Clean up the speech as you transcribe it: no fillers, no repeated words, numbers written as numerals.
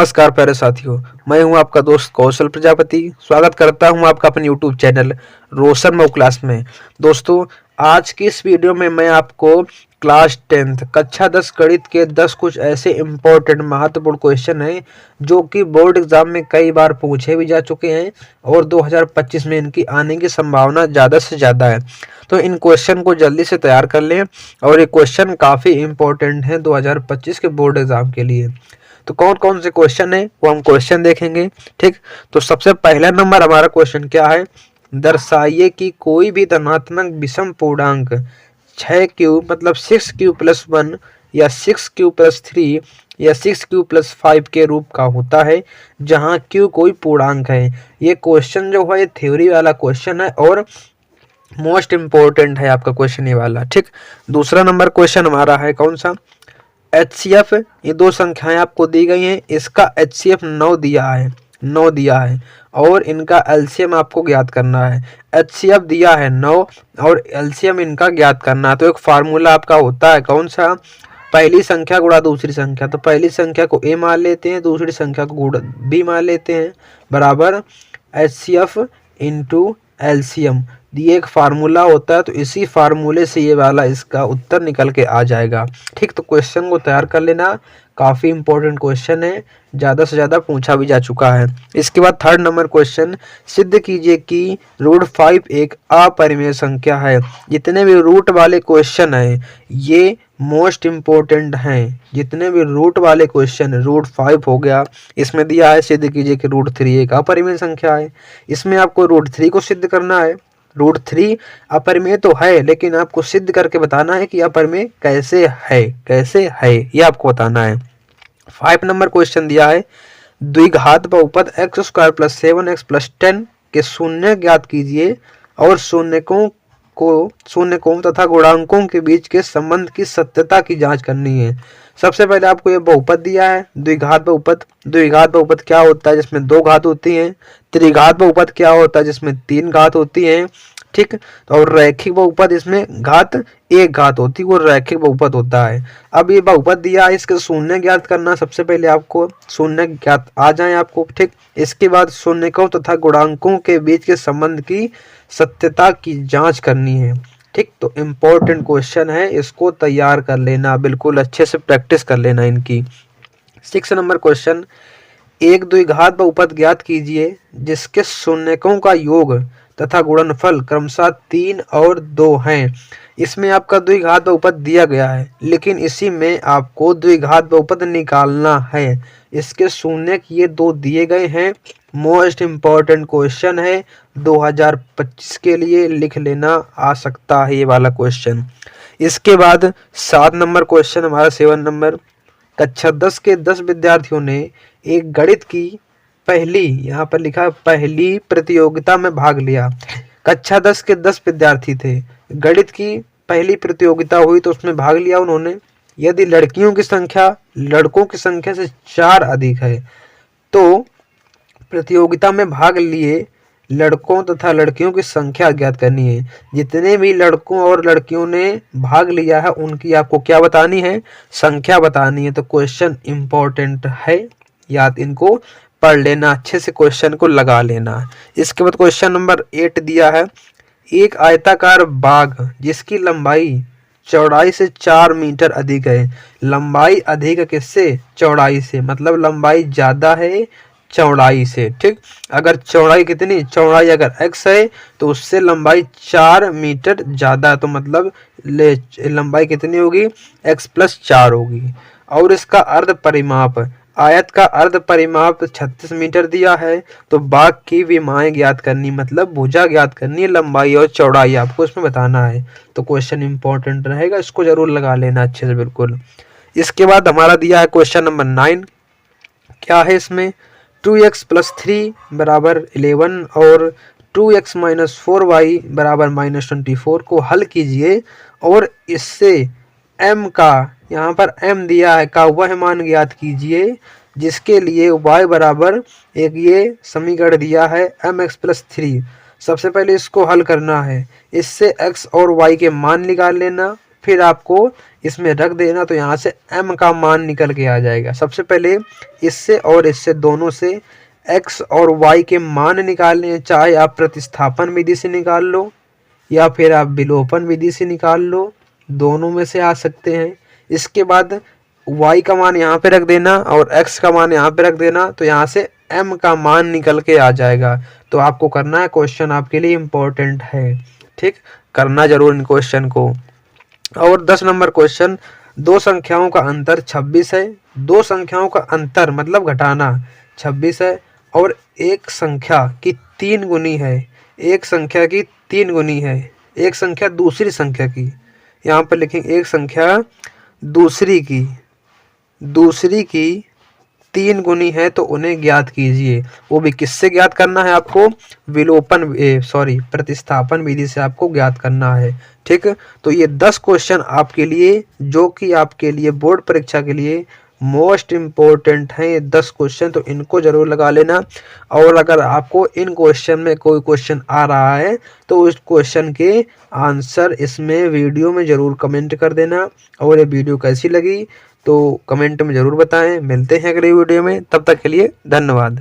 नमस्कार प्यारे साथियों, मैं हूं आपका दोस्त कौशल प्रजापति। स्वागत करता हूं आपका अपने YouTube चैनल रोशन मऊ क्लास में। दोस्तों, आज की इस वीडियो में मैं आपको क्लास 10th कक्षा 10 गणित के 10 कुछ ऐसे इम्पोर्टेंट महत्वपूर्ण क्वेश्चन हैं जो कि बोर्ड एग्जाम में कई बार पूछे भी जा चुके हैं और 2025 में इनकी आने की संभावना ज़्यादा से ज़्यादा है। तो इन क्वेश्चन को जल्दी से तैयार कर लें और ये क्वेश्चन काफ़ी इम्पोर्टेंट हैं 2025 के बोर्ड एग्जाम के लिए। तो कौन कौन से क्वेश्चन है वो हम क्वेश्चन देखेंगे। ठीक, तो सबसे पहला नंबर हमारा क्वेश्चन क्या है, दर्शाइए कि कोई भी धनात्मक विषम पूर्णांक 6q मतलब 6q + 1 या 6q + 3 या 6q + 5 के रूप का होता है जहां q कोई पूर्णांक है। ये क्वेश्चन जो है थ्योरी वाला क्वेश्चन है और मोस्ट इम्पोर्टेंट है आपका क्वेश्चन ये वाला। ठीक, दूसरा नंबर क्वेश्चन हमारा है कौन सा, HCF। ये दो संख्याएं आपको दी गई हैं, इसका HCF 9 दिया है और इनका LCM आपको ज्ञात करना है। HCF दिया है 9 और LCM इनका ज्ञात करना है। तो एक फार्मूला आपका होता है कौन सा, पहली संख्या गुणा दूसरी संख्या। तो पहली संख्या को A मान लेते हैं, दूसरी संख्या को गुणा B मान लेते हैं, बराबर HCF × LCM। ये एक फार्मूला होता है, तो इसी फार्मूले से ये वाला इसका उत्तर निकल के आ जाएगा। ठीक, तो क्वेश्चन को तैयार कर लेना, काफ़ी इंपॉर्टेंट क्वेश्चन है, ज़्यादा से ज़्यादा पूछा भी जा चुका है। इसके बाद थर्ड नंबर क्वेश्चन, सिद्ध कीजिए कि √5 एक अपरिमेय संख्या है। जितने भी रूट वाले क्वेश्चन हैं ये मोस्ट इम्पोर्टेंट हैं। जितने भी रूट वाले क्वेश्चन, √5 हो गया, इसमें दिया है सिद्ध कीजिए कि √3 एक अपरिमेय संख्या है। इसमें आपको √3 को सिद्ध करना है। √3 अपरिमेय तो है लेकिन आपको सिद्ध करके बताना है कि अपरिमेय कैसे है ये आपको बताना है। 5 नंबर क्वेश्चन दिया है, द्विघात बहुपद x² + 7x + 10 के शून्य ज्ञात कीजिए और शून्यकों तथा गुणांकों के बीच के संबंध की सत्यता की जांच करनी है। सबसे पहले आपको ये बहुपद दिया है, द्विघात बहुपद। द्विघात बहुपद क्या होता है, जिसमें 2 घात होती हैं। त्रिघात बहुपद क्या होता है, जिसमें 3 घात होती हैं। ठीक, और रैखिक बहुपद इसमें घात 1 घात होती है, वो रैखिक बहुपद होता है। अब ये बहुपद दिया है, इसके शून्य ज्ञात करना। सबसे पहले आपको शून्य ज्ञात आ जाए आपको। ठीक, इसके बाद शून्यकों तथा गुणांकों के बीच के संबंध की सत्यता की जांच करनी है। ठीक, तो इम्पोर्टेंट क्वेश्चन है, इसको तैयार कर लेना, बिल्कुल अच्छे से प्रैक्टिस कर लेना इनकी। 6 नंबर क्वेश्चन, एक द्विघात बहुपद ज्ञात कीजिए जिसके शून्यकों का योग तथा गुणनफल क्रमशः 3 और 2 हैं। इसमें आपका द्विघात बहुपद दिया गया है लेकिन इसी में आपको द्विघात बहुपद निकालना है। इसके शून्य ये 2 दिए गए हैं। मोस्ट इम्पॉर्टेंट क्वेश्चन है, 2025 के लिए लिख लेना आ सकता है ये वाला क्वेश्चन। इसके बाद 7 नंबर क्वेश्चन हमारा 7 नंबर, कक्षा 10 के 10 विद्यार्थियों ने एक गणित की पहली, यहाँ पर लिखा पहली प्रतियोगिता में भाग लिया। कक्षा 10 के 10 विद्यार्थी थे, गणित की पहली प्रतियोगिता हुई तो उसमें भाग लिया उन्होंने। यदि लड़कियों की संख्या लड़कों की संख्या से 4 अधिक है तो प्रतियोगिता में भाग लिए लड़कों तथा लड़कियों की संख्या ज्ञात करनी है। जितने भी लड़कों और लड़कियों ने भाग लिया है उनकी आपको क्या बतानी है, संख्या बतानी है। तो क्वेश्चन इंपॉर्टेंट है, याद इनको पढ़ लेना, अच्छे से क्वेश्चन को लगा लेना। इसके बाद क्वेश्चन नंबर 8 दिया है, एक आयताकार बाग जिसकी लंबाई चौड़ाई से 4 मीटर अधिक है। लंबाई अधिक किससे, चौड़ाई से, मतलब लंबाई ज्यादा है चौड़ाई से। ठीक, अगर चौड़ाई कितनी, चौड़ाई अगर x है तो उससे लंबाई 4 मीटर ज्यादा है, तो मतलब लंबाई कितनी होगी, x + 4 होगी। और इसका अर्ध परिमाप, आयत का अर्ध परिमाप 36 मीटर दिया है। तो बाग की विमाएं ज्ञात करनी, मतलब भुजा ज्ञात करनी है, लंबाई और चौड़ाई आपको इसमें बताना है। तो क्वेश्चन इंपॉर्टेंट रहेगा, इसको जरूर लगा लेना अच्छे से, बिल्कुल। इसके बाद हमारा दिया है क्वेश्चन नंबर 9, क्या है इसमें, 2x + 3 = 11 और 2x - 4y = -24 को हल कीजिए और इससे m का, यहाँ पर m दिया है, का वह मान ज्ञात कीजिए जिसके लिए y बराबर एक ये समीकरण दिया है mx + 3। सबसे पहले इसको हल करना है, इससे x और y के मान निकाल लेना, फिर आपको इसमें रख देना तो यहाँ से m का मान निकल के आ जाएगा। सबसे पहले इससे और इससे दोनों से x और y के मान निकालने हैं, चाहे आप प्रतिस्थापन विधि से निकाल लो या फिर आप विलोपन विधि से निकाल लो, दोनों में से आ सकते हैं। इसके बाद y का मान यहाँ पे रख देना और x का मान यहाँ पे रख देना तो यहाँ से m का मान निकल के आ जाएगा। तो आपको करना है, क्वेश्चन आपके लिए इम्पोर्टेंट है, ठीक, करना जरूर इन क्वेश्चन को। और 10 नंबर क्वेश्चन, दो संख्याओं का अंतर 26 है, दो संख्याओं का अंतर मतलब घटाना 26 है और एक संख्या की 3 गुनी है, एक संख्या की 3 गुनी है, एक संख्या दूसरी संख्या की, यहाँ पर लिखेंगे एक संख्या दूसरी की 3 गुनी है तो उन्हें ज्ञात कीजिए। वो भी किससे ज्ञात करना है आपको, प्रतिस्थापन विधि से आपको ज्ञात करना है, ठीक। तो ये 10 क्वेश्चन आपके लिए, जो कि आपके लिए बोर्ड परीक्षा के लिए मोस्ट इम्पोर्टेंट हैं, ये 10 क्वेश्चन, तो इनको जरूर लगा लेना। और अगर आपको इन क्वेश्चन में कोई क्वेश्चन आ रहा है तो उस क्वेश्चन के आंसर इसमें वीडियो में जरूर कमेंट कर देना। और ये वीडियो कैसी लगी तो कमेंट में ज़रूर बताएं। मिलते हैं अगले वीडियो में, तब तक के लिए धन्यवाद।